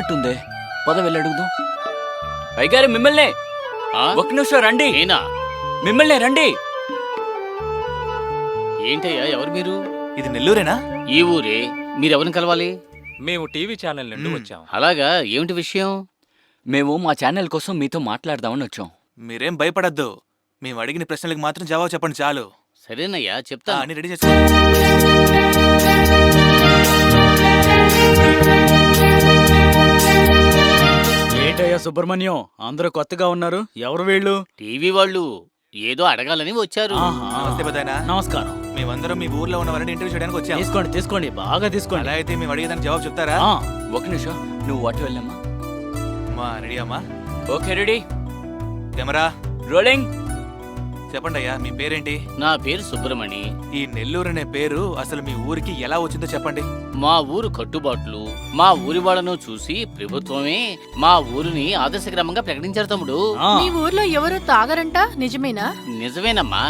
వచ్చినట్టుందే, పద వెళ్ళి అడుగుదాం. అయ్యగారు మిమ్మల్నే. ఒక నిమిషం రండి. మిమ్మల్నే రండి. ఏంటయ్యా, ఎవరు మీరు? ఇది నెల్లూరేనా? ఈ ఊరే. మీరెవరిని కలవాలి? మేము టీవీ ఛానల్ నుండి వచ్చాం. అలాగా, ఏమిటి విషయం? మేము మా ఛానల్ కోసం మీతో మాట్లాడదామని వచ్చాం. మీరేం భయపడద్దు, మేము అడిగిన ప్రశ్నలకు మాత్రం జవాబు చెప్పండి చాలు. సరేనయ్యా, చెప్తా. అన్ని రెడీ చేసుకో. ఏంటయ్యా సుబ్రహ్మణ్యం, అందరూ కొత్తగా ఉన్నారు. ఎవరు వీళ్ళు? టీవీ వాళ్ళు ఏదో అడగాలని వచ్చారు. నమస్తే పెద్దాయనా. నమస్కారం. మేమందరం మీ ఊర్లో ఉన్న వారిని ఇంటర్వ్యూ చేయడానికి వచ్చాము. తీసుకోండి తీసుకోండి, బాగా తీసుకోండి. అలా అయితే మేము అడిగేదానికి జవాబు చెప్తారా? ఒక నిమిషం, నువ్వు అటు వెళ్ళమ్మా. అమ్మా రెడీ అమ్మా? Okay ready. Camera rolling. చెప్పండి అయ్యా, మీ పేరేంటి? నా పేరు సుబ్రమణి. ఈ నెల్లూరు అనే పేరు అసలు మీ ఊరికి ఎలా వచ్చిందో చెప్పండి. మా ఊరు కట్టుబాట్లు, మా ఊరి వాళ్ళను చూసి ప్రభుత్వమే మా ఊరిని ఆదర్శ గ్రామంగా ప్రకటించారు తమ్ముడు. మీ ఊర్లో ఎవరు తాగరంట, నిజమేనా? నిజమేనమ్మా.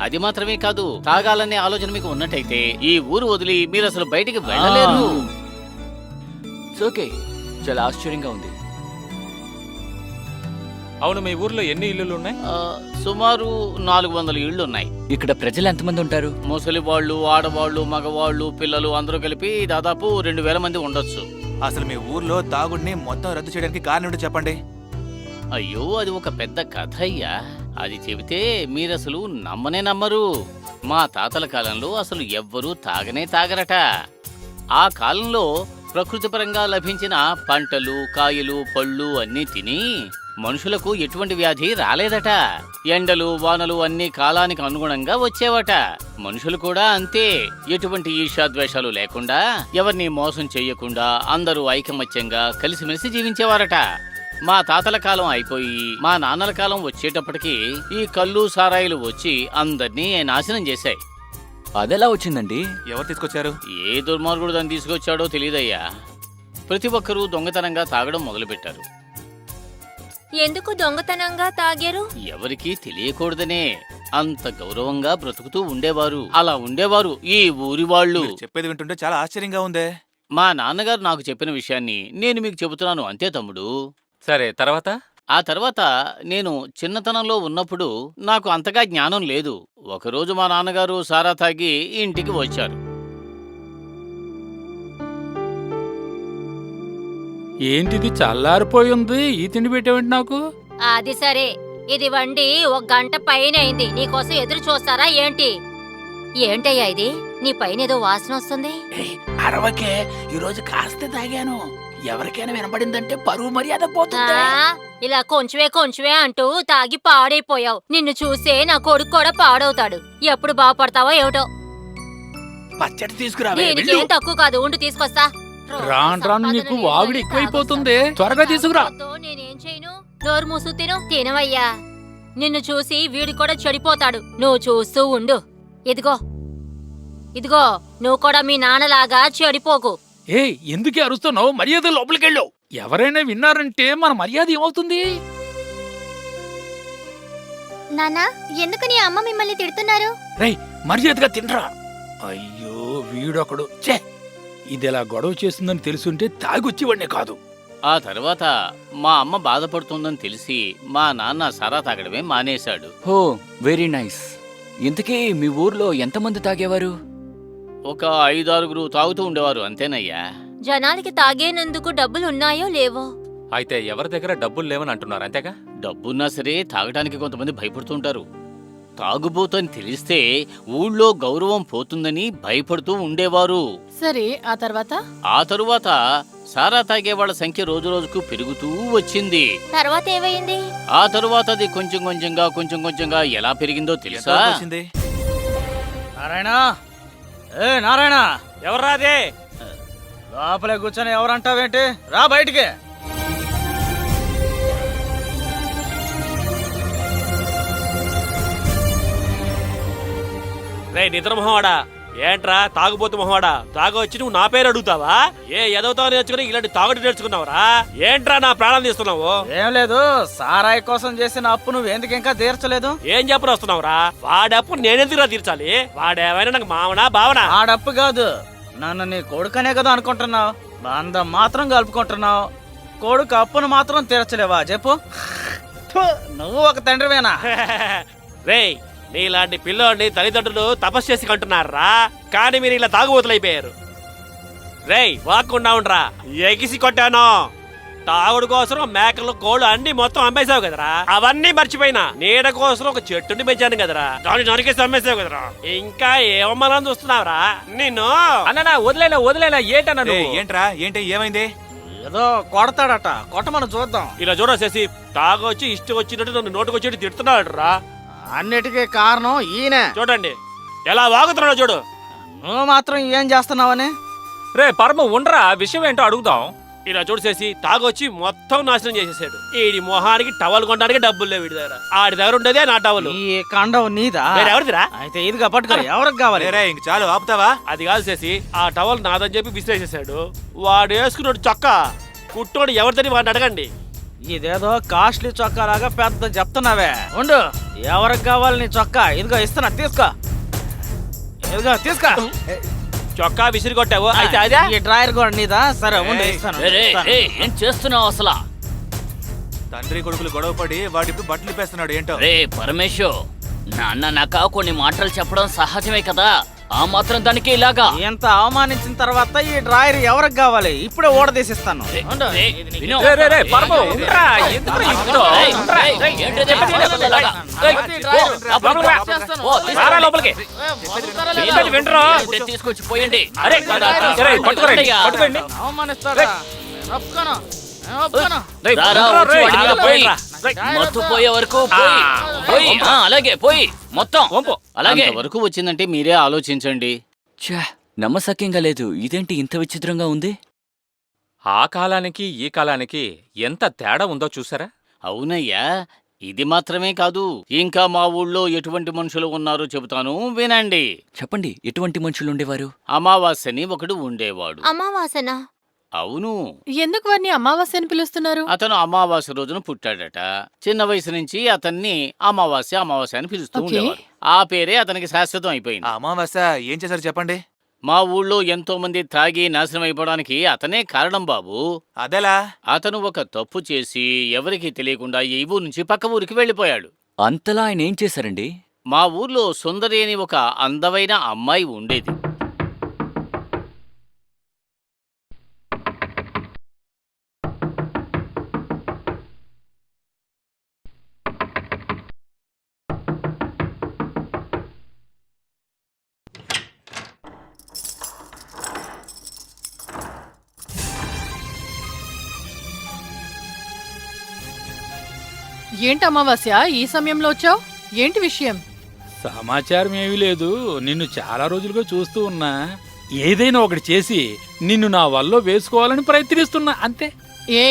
అది మాత్రమే కాదు, తాగాలనే ఆలోచన మీకు ఉన్నట్టయితే ఈ ఊరు వదిలి మీరు అసలు బయటికి వెళ్ళలేరు. ఓకే, చాలా ఆశ్చర్యంగా ఉంది. అవును, మీ ఊర్లో ఎన్ని ఇల్లులు ఉన్నాయి? సుమారు 400 ఇళ్లు ఉన్నాయి. ఇక్కడ ప్రజలు ఎంతమంది ఉంటారు? ముసలి వాళ్ళు, ఆడవాళ్ళు, మగవాళ్ళు, పిల్లలు అందరూ కలిపి దాదాపు 2000 మంది ఉండొచ్చు. అసలు మీ ఊర్లో తాగుడిని మొత్తం రద్దు చేయడానికి కారణం ఏంటో చెప్పండి. అయ్యో, అది ఒక పెద్ద కథ అయ్యా. అది చెబితే మీరసలు నమ్మనే నమ్మరు. మా తాతల కాలంలో అసలు ఎవ్వరూ తాగనే తాగరట. ఆ కాలంలో ప్రకృతి పరంగా లభించిన పంటలు, కాయలు, పళ్ళు అన్నీ తిని మనుషులకు ఎటువంటి వ్యాధి రాలేదట. ఎండలు, వానలు అన్ని కాలానికి అనుగుణంగా వచ్చేవట. మనుషులు కూడా అంతే, ఎటువంటి ఈర్ష్యాద్వేషాలు లేకుండా, ఎవరిని మోసం చెయ్యకుండా అందరూ ఐకమత్యంగా కలిసిమెలిసి జీవించేవారట. మా తాతల కాలం అయిపోయి మా నాన్నల కాలం వచ్చేటప్పటికి ఈ కళ్ళు, సారాయిలు వచ్చి అందర్నీ నాశనం చేశాయి. అదెలా వచ్చిందండి? ఎవరు తీసుకొచ్చారు? ఏ దుర్మార్గుడు దాన్ని తీసుకొచ్చాడో తెలియదయ్యా. ప్రతి ఒక్కరూ దొంగతనంగా తాగడం మొదలుపెట్టారు. ఎందుకు దొంగతనంగా తాగారు? ఎవరికీ తెలియకూడదనే అంత గౌరవంగా బ్రతుకుతూ ఉండేవారు. అలా ఉండేవారు ఈ ఊరి వాళ్ళు. మీరు చెప్పేది వింటుంటే చాలా ఆశ్చర్యంగా ఉందే. మా నాన్నగారు నాకు చెప్పిన విషయాన్ని నేను మీకు చెబుతున్నాను, అంతే తమ్ముడు. సరే, తర్వాత? ఆ తర్వాత నేను చిన్నతనంలో ఉన్నప్పుడు నాకు అంతగా జ్ఞానం లేదు. ఒకరోజు మా నాన్నగారు సారా తాగి ఇంటికి వచ్చారు. ఏంటిది చల్లారిపోయి ఉంది, ఈ తిండి పెట్టేవంటి నాకు? అది సరే, ఇది వండి 1 గంట పైన అయింది. నీకోసం ఎదురు చూస్తారా ఏంటి? ఏంటయ్యా ఇది? నీ పైన ఏదో వాసన వస్తుంది. అరవకే, ఈరోజు కాస్త తాగాను. ఎవరికైనా వినపడిందంటే పరువు మర్యాద పోతుంది. ఇలా కొంచెమే అంటూ తాగి పాడైపోయావు. నిన్ను చూసే నా కొడుకు కూడా పాడవుతాడు. ఎప్పుడు బాగుపడతావో ఏమిటో. పచ్చడి తీసుకురావే. దీనికి ఏం తక్కువ కాదు, ఉండి తీసుకొస్తా. రాను రాను నీకు వాగుడు ఎక్కువైపోతుంది, త్వరగా తీసుకురా. నేనేం చేయను? నోరు మూసు తినవయ్యా. నిన్ను చూసి వీడి కూడా చెడిపోతాడు. నువ్వు చూస్తూ ఉండు. ఇదిగో నువ్వు కూడా మీ నాన్నలాగా చెడిపోకు. ఏ, ఎందుకే అరుస్తున్నావు? మర్యాద లోపలికెళ్ళు. ఎవరైనా విన్నారంటే మన మర్యాద ఏమవుతుంది? నాన్నా, ఎందుకు నీ అమ్మ మిమ్మల్ని తిడుతున్నారు? రేయ్, మర్యాదగా తినరా. అయ్యో, వీడొకడు. ఛే, ఇదిలా గొడవ చేస్తుందని తెలుసుంటే తాగొచ్చేవాడినే కాదు. ఆ తర్వాత మా అమ్మ బాధపడుతుందని తెలిసి మా నాన్న సారా తాగడమే మానేశాడు. హో, వెరీ నైస్. ఇంతకీ మీ ఊర్లో ఎంతమంది తాగేవారు? ఒక 5-6 తాగుతూ ఉండేవారు, అంతేనయ్యా. జనాలకి తాగేనందుకు డబ్బులున్నాయో లేవో? అయితే ఎవరి దగ్గర డబ్బులు లేవని అంటున్నారు, అంతేగా? డబ్బున్నా సరే తాగడానికి కొంతమంది భయపడుతుంటారు. తాగుబోతని తెలిస్తే ఊళ్ళో గౌరవం పోతుందని భయపడుతూ ఉండేవారు. సరే, ఆ తరువాత సారా తాగే వాళ్ళ సంఖ్య రోజురోజుకు పెరుగుతూ వచ్చింది. తర్వాత ఏమైంది? ఆ తరువాత అది కొంచెం కొంచెంగా ఎలా పెరిగిందో తెలుసా? నారాయణ, ఏ నారాయణ, ఎవర్రాదే? లోపలే కూర్చొని ఎవరంటావేంటి? రా బయటికి. రే నిద్ర మొహవాడా, ఏంట్రా తాగుబోతు మొహవాడా? తాగొచ్చి నువ్వు నా పేరు అడుగుతావా? ఏ ఎదవుతావు నేర్చుకుని ఇలాంటి తాగుడు నేర్చుకున్నావురా? ఏంట్రా నా ప్రాణం తీస్తున్నావు? ఏం లేదు, సారాయి కోసం చేసిన అప్పు నువ్వు ఎందుకు ఇంకా తీర్చలేదు? ఏం చెప్పని వస్తున్నావురా? వాడప్పు నేనెందుకురా తీర్చాలి? వాడేమైనా నాకు మావనా బావనా? ఆడప్పు కాదు, నన్ను నీ కొడుకనే కదా అనుకుంటున్నావు. బంధం మాత్రం కలుపుకుంటున్నావు. కొడుకు అప్పును మాత్రం తీర్చలేవా చెప్పు? థు, నువ్వు ఒక తండ్రివేనా? రేయ్, నీలాంటి పిల్లోడిని తల్లిదండ్రులు తపస్సు చేసి కంటున్నారా, కానీ మీరు ఇలా తాగుబోతులైపోయారు. రేయ్, వాక్కుండా ఉండరా, ఎగిసి కొట్టాను. తాగుడు కోసం మేకలు కోళ్ళు అన్ని మొత్తం అమ్మేశావు కదరా, అవన్నీ మర్చిపోయినా నీడ కోసం ఒక చెట్టుని పెంచాను కదరా, దాన్ని నరికేసి అమ్మేశావు కదరా. ఇంకా ఏమమ్మని చూస్తున్నావురా నిన్ను? అన్న వదిలేనా ఏంటన్నా ఏయ్, ఏంట్రా ఏంటి ఏమైంది? ఏదో కొడతాడట, కొట్టమని చూద్దాం. ఇలా చూడసేసి తాగొచ్చి ఇష్టం వచ్చినట్టు నన్ను నోటుకొచ్చి తిడుతున్నాడు రా. అన్నిటికీ కారణం ఈయనే. చూడండి ఎలా వాగుతున్నాడో చూడు. నువ్వు మాత్రం ఏం చేస్తున్నావని? రే పరమ ఉండరా, విషయం ఏంటో అడుగుదాం. ఇలా చూసేసి తాగొచ్చి మొత్తం నాశనం చేసేసాడు. ఈడి మొహానికి టవల్ కొనడానికి డబ్బులు లేవు వీడి దగ్గర. ఆడి దగ్గర ఉండేదే నా టవల్. ఈ కండం నీదా? ఎవరిదిరా? అయితే ఇదిగా పట్టుకో. ఎవరికి కావాలి? రే ఇంక చాలు ఆపుతావా? అది కాదు చేసి ఆ టవల్ నాదని చెప్పి విసిరేసేసాడు. వాడు వేసుకున్నాడు చొక్కా, కుట్టోడు ఎవరిదని వాడిని అడగండి. ఇదేదో కాస్ట్లీ చొక్కా లాగా పెద్ద చెప్తున్నావే. ఉండు, ఎవరికి కావాలి నీ చొక్కా? ఇదిగో ఇస్తున్నా, తీసుకో. ఇదిగో తీసుకో. చొక్కా విసిరి కొట్టావు, అయితే అదే ఈ డ్రాయర్ కూడా నీదా? సరే ఉండు, ఇస్తాను. ఏం చేస్తున్నావు అసలు? తండ్రి కొడుకులు గొడవ పడి వాడిప్పుడు బట్టలు ఇప్పేస్తున్నాడు ఏంటో. రే పరమేశో, నాన్న నాక కొన్ని మాటలు చెప్పడం సహజమే కదా, ఆ మాత్రం దానికి ఇలాగా? ఎంత అవమానించిన తర్వాత ఈ డ్రాయర్ ఎవరికి కావాలి? ఇప్పుడే ఓడదీసిస్తాను. ఉండు. విను. రే పరమ ఉండరా, ఎందుకురా ఇప్పుడు? ఉండరా. ఏంటో చెప్పండి, ఇలాగా. రారా లోపలికి. ఏంటది వింటరా? తీసుకొచ్చి పోయండి. అరే పట్టుకోరండి. అవమానిస్తాడా? నేను ఒప్పుకోను. నేను ఒప్పుకోను. రారా, వచ్చి వాడి మీద పోయి. మొత్తం పోయే వరకు పోయి. అలాగే పోయి మొత్తం అలాగే వరకు వచ్చిందంటే మీరే ఆలోచించండి. ఛా, నమ్మసక్యంగా లేదు. ఇదేంటి ఇంత విచిత్రంగా ఉంది? ఆ కాలానికి ఈ కాలానికి ఎంత తేడా ఉందో చూసారా? అవునయ్యా, ఇది మాత్రమే కాదు, ఇంకా మా ఊళ్ళో ఎటువంటి మనుషులు ఉన్నారో చెబుతాను వినండి. చెప్పండి, ఎటువంటి మనుషులు ఉండేవారు? అమావాస్యని ఒకడు ఉండేవాడు. అమావాసన? అవును. ఎందుకు వారిని అమావాస్య అని పిలుస్తున్నారు? అతను అమావాస్య రోజున పుట్టాడట. చిన్న వయసు నుంచి అతన్ని అమావాస్య అని పిలుస్తూ ఉండేవారు. ఆ పేరే అతనికి శాశ్వతం అయిపోయింది. అమావాస్య ఏం చేశారు చెప్పండి? మా ఊళ్ళో ఎంతో మంది తాగి నాశనం అయిపోవడానికి అతనే కారణం బాబు. అదెలా? అతను ఒక తప్పు చేసి ఎవరికీ తెలియకుండా ఈ ఊరు నుంచి పక్క ఊరికి వెళ్ళిపోయాడు. అంతలా ఆయన ఏం చేశారండి? మా ఊర్లో సుందరి అని ఒక అందమైన అమ్మాయి ఉండేది. ఏంటి అమావాస్య ఈ సమయంలో వచ్చావు? ఏంటి విషయం? సమాచారం ఏమీ లేదు. నిన్ను చాలా రోజులుగా చూస్తూ ఉన్నా. ఏదైనా ఒకటి చేసి నిన్ను నా వల్ల వేసుకోవాలని ప్రయత్నిస్తున్నా, అంతే. ఏ,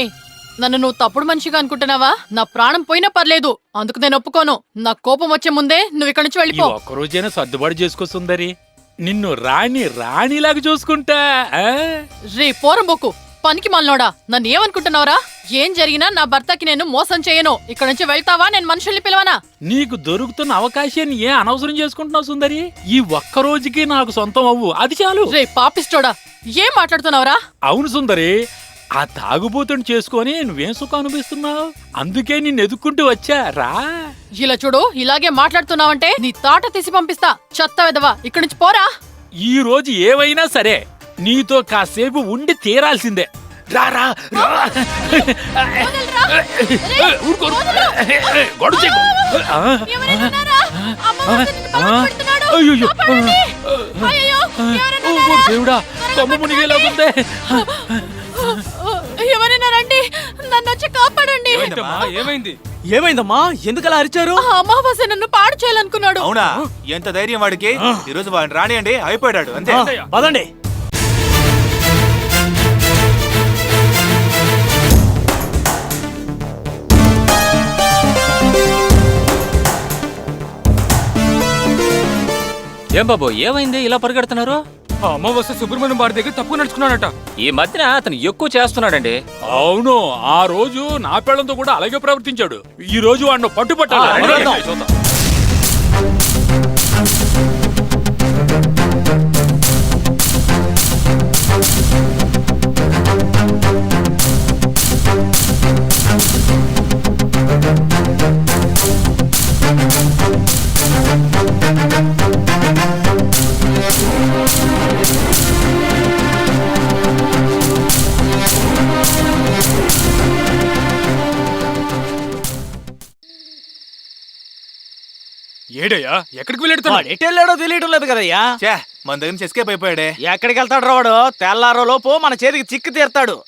నన్ను నువ్వు తప్పుడు మనిషిగా అనుకుంటున్నావా? నా ప్రాణం పోయినా పర్లేదు, అందుకు నేను ఒప్పుకోను. నా కోపం వచ్చే ముందే నువ్వు ఇక్కడి నుంచి ఈ వెళ్ళిపో. ఒక్కరోజైనా సర్దుబాటు చేసుకో సుందరి. నిన్ను రాణిలాగా చూసుకుంటా. రే పోరంబోకు, పనికి మాలినోడా, నన్ను ఏమనుకుంటున్నావురా? ఏం జరిగినా నా భర్తకి నేను మోసం చేయను. ఇక్కడ నుంచి వెళ్తావా? నేను మనుషుల్ని పిలవనా? నీకు దొరుకుతున్న అవకాశాన్ని ఏ అనవసరం చేసుకుంటున్నావు సుందరి? ఈ ఒక్క రోజుకి నాకు సొంతం అవ్వు, అది చాలు. రే పాపిస్తోడా, ఏం మాట్లాడుతున్నావురా? అవును సుందరి, ఆ తాగుబోతుని చేసుకొని నువ్వేం సుఖం అనిపిస్తున్నావు? అందుకే నిన్ను ఎదుక్కుంటూ వచ్చా. రా. ఇలా చూడు, ఇలాగే మాట్లాడుతున్నావంటే నీ తాట తీసి పంపిస్తా. చెత్త వెదవా, ఇక్కడి నుంచి పోరా. ఈ రోజు ఏవైనా సరే నీతో కాసేపు ఉండి తీరాల్సిందే. రా రా రా. ఊరుకో, గొడవ చేయకు. అయ్యో, దేవుడా, కొమ్మ మునిగేలాగుందే. ఎవరైనా రండి, నన్ను వచ్చి కాపాడండి. ఏమైందమ్మా? ఎందుకలా అరిచారు? ఆ అమావాస్య నన్ను పాడు చేయాలనుకున్నాడు. అవునా? ఎంత ధైర్యం వాడికి! ఈ రోజు వాడిని రానియండి, అయిపోయాడు అంతే. పదండి. ఏం బాబు, ఏమైంది ఇలా పరిగెడుతున్నారు? అమావాస్య సుబ్రహ్మణ్యం వారి దగ్గర తప్పు నడుచుకున్నాడట. ఈ మధ్యన అతను ఎక్కువ చేస్తున్నాడండి. అవును, ఆ రోజు నా పిల్లలతో కూడా అలాగే ప్రవర్తించాడు. ఈ రోజు వాడిని పట్టుపట్టాలి. చూద్దాం. ఏడయ్యా ఎక్కడికి వెళ్ళాడు? వాడు ఎటు వెళ్ళాడో తెలియడం లేదు కదయ్యా. చే మన దగ్గర నుంచి ఎస్కేప్ అయిపోయాడే. ఎక్కడికి వెళ్తాడు వాడు? తెల్లారో లోపు మన చేతికి చిక్కు తీరుతాడు.